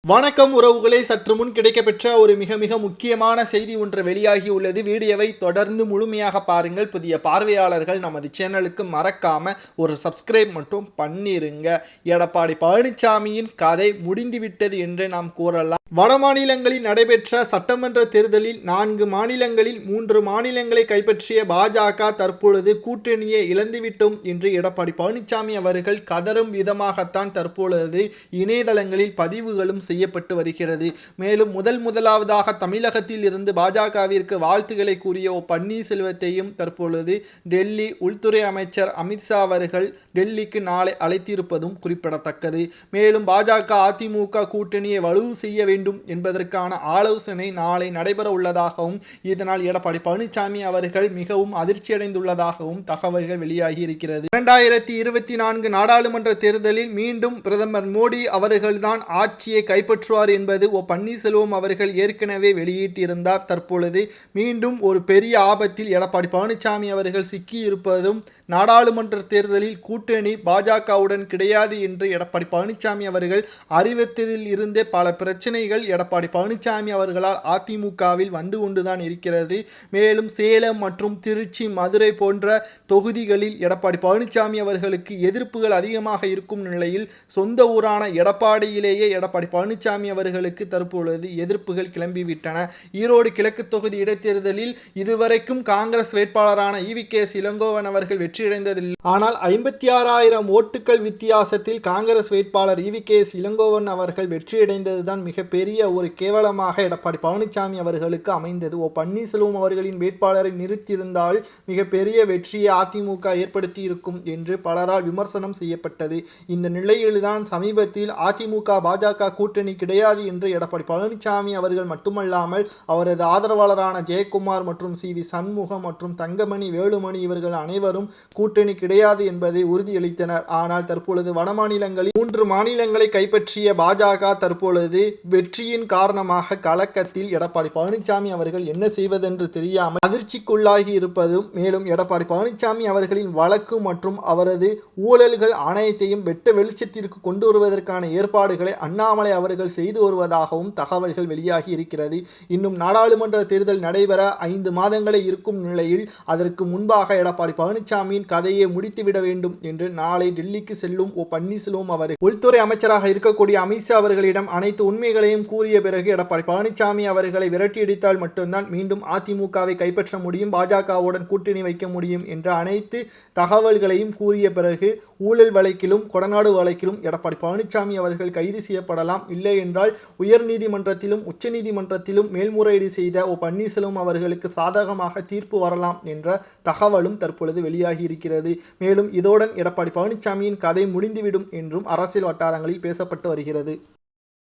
வணக்கம் உறவுகளே, சற்று முன் கிடைக்கப்பெற்ற ஒரு மிக மிக முக்கியமான செய்தி ஒன்று வெளியாகி உள்ளது. வீடியோவை தொடர்ந்து முழுமையாக பாருங்கள். புதிய பார்வையாளர்கள் நமது சேனலுக்கு மறக்காம ஒரு சப்ஸ்கிரைப் மட்டும் பண்ணிருங்க. எடப்பாடி பழனிசாமியின் கதை முடிந்துவிட்டது என்று நாம் கூறலாம். வட மாநிலங்களில் நடைபெற்ற சட்டமன்ற தேர்தலில் 4 மாநிலங்களில் 3 மாநிலங்களை கைப்பற்றிய பாஜக தற்பொழுது கூட்டணியை இழந்துவிட்டோம் என்று எடப்பாடி பழனிசாமி அவர்கள் கதறும் விதமாகத்தான் தற்பொழுது இணையதளங்களில் பதிவுகளும் செய்யப்பட்டு வருகிறது. மேலும் முதலாவதாக தமிழகத்தில் இருந்து பாஜகவிற்கு வாழ்த்துக்களை கூறிய பன்னீர்செல்வத்தையும் தற்பொழுது டெல்லி உள்துறை அமைச்சர் அமித்ஷா அவர்கள் டெல்லிக்கு நாளை அழைத்திருப்பதும் குறிப்பிடத்தக்கது. மேலும் பாஜக அதிமுக கூட்டணியை வலுவு செய்ய வேண்டும் என்பதற்கான ஆலோசனை நாளை நடைபெற உள்ளதாகவும் இதனால் எடப்பாடி பழனிசாமி அவர்கள் மிகவும் அதிர்ச்சியடைந்துள்ளதாகவும் தகவல்கள் வெளியாகி இருக்கிறது. 2024 நாடாளுமன்ற தேர்தலில் மீண்டும் பிரதமர் மோடி அவர்கள்தான் ஆட்சியை கைப்பற்றுவார் என்பது பன்னீர்செல்வம் அவர்கள் ஏற்கனவே வெளியிட்டிருந்தார். தற்பொழுது மீண்டும் ஒரு பெரிய ஆபத்தில் எடப்பாடி பழனிசாமி அவர்கள் சிக்கியிருப்பதும் நாடாளுமன்ற தேர்தலில் கூட்டணி பாஜகவுடன் கிடையாது என்று எடப்பாடி பழனிசாமி அவர்கள் அறிவித்ததில் இருந்தே பல பிரச்சனைகள் எடப்பாடி பழனிசாமி அவர்களால் அதிமுகவில் வந்து கொண்டுதான் இருக்கிறது. மேலும் சேலம் மற்றும் திருச்சி, மதுரை போன்ற தொகுதிகளில் எடப்பாடி பழனிசாமி அவர்களுக்கு எதிர்ப்புகள் அதிகமாக இருக்கும் நிலையில் சொந்த ஊரான எடப்பாடியிலேயே எடப்பாடி பழனிசாமி அவர்களுக்கு தற்பொழுது எதிர்ப்புகள் கிளம்பிவிட்டன. ஈரோடு கிழக்கு தொகுதி இடைத்தேர்தலில் இதுவரைக்கும் காங்கிரஸ் வேட்பாளரான EVK இளங்கோவன் அவர்கள் வெற்றியடைந்ததில்லை. ஆனால் 56,000 ஓட்டுகள் வித்தியாசத்தில் காங்கிரஸ் வேட்பாளர் EVK இளங்கோவன் அவர்கள் வெற்றியடைந்ததுதான் மிகப்பெரிய ஒரு கேவலமாக எடப்பாடி பழனிசாமி அவர்களுக்கு அமைந்தது. பன்னீர்செல்வம் அவர்களின் வேட்பாளரை நிறுத்தியிருந்தால் மிகப்பெரிய வெற்றியை அதிமுக ஏற்படுத்தி இருக்கும் என்று பலரால் விமர்சனம் செய்யப்பட்டது. இந்த நிலையில்தான் சமீபத்தில் அதிமுக பாஜக கூட்டணி கிடையாது என்று எடப்பாடி பழனிசாமி அவர்கள் மட்டுமல்லாமல் அவரது ஆதரவாளரான ஜெயக்குமார் மற்றும் CV சண்முகம் மற்றும் தங்கமணி, வேலுமணி இவர்கள் அனைவரும் கூட்டணி கிடையாது என்பதை உறுதியளித்தனர். ஆனால் தற்பொழுது வட மாநிலங்களில் 3 மாநிலங்களை கைப்பற்றிய பாஜக தற்பொழுது வெற்றியின் காரணமாக கலக்கத்தில் எடப்பாடி பழனிசாமி அவர்கள் என்ன செய்வதென்று தெரியாமல் அதிர்ச்சிக்குள்ளாகி இருப்பதும், மேலும் எடப்பாடி பழனிசாமி அவர்களின் வழக்கு மற்றும் அவரது ஊழல்கள் அனைத்தையும் வெட்ட வெளிச்சத்திற்கு கொண்டு வருவதற்கான ஏற்பாடுகளை அண்ணாமலை அவர்கள் செய்து வருவதாகவும் தகவல்கள் வெளியாகி இருக்கிறது. இன்னும் நாடாளுமன்ற தேர்தல் நடைபெற 5 மாதங்களே இருக்கும் நிலையில் அதற்கு முன்பாக எடப்பாடி பழனிசாமியின் கதையை முடித்துவிட வேண்டும் என்று நாளை டெல்லிக்கு செல்லும் பன்னீர்செல்வம் அவர்கள் உள்துறை அமைச்சராக இருக்கக்கூடிய அமித்ஷா அவர்களிடம் அனைத்து உண்மைகளையும் கூறிய பிறகு எடப்பாடி பழனிசாமி அவர்களை விரட்டியடித்தால் மட்டும்தான் மீண்டும் அதிமுகவை கைப்பற்ற முடியும், பாஜகவுடன் கூட்டணி வைக்க முடியும் என்ற அனைத்து தகவல்களையும் கூறிய பிறகு ஊழல் வழக்கிலும் கொடநாடு வழக்கிலும் எடப்பாடி பழனிசாமி அவர்கள் கைது செய்யப்படலாம். இல்லை என்றால் உயர்நீதிமன்றத்திலும் உச்சநீதிமன்றத்திலும் மேல்முறையீடு செய்த பன்னீர்செல்வம் அவர்களுக்கு சாதகமாக தீர்ப்பு வரலாம் என்ற தகவலும் தற்பொழுது வெளியாகி இருக்கிறது. மேலும் இதோடன் எடப்பாடி பழனிசாமியின் கதை முடிந்துவிடும் என்றும் அரசியல் வட்டாரங்களில் பேசப்பட்டு வருகிறது.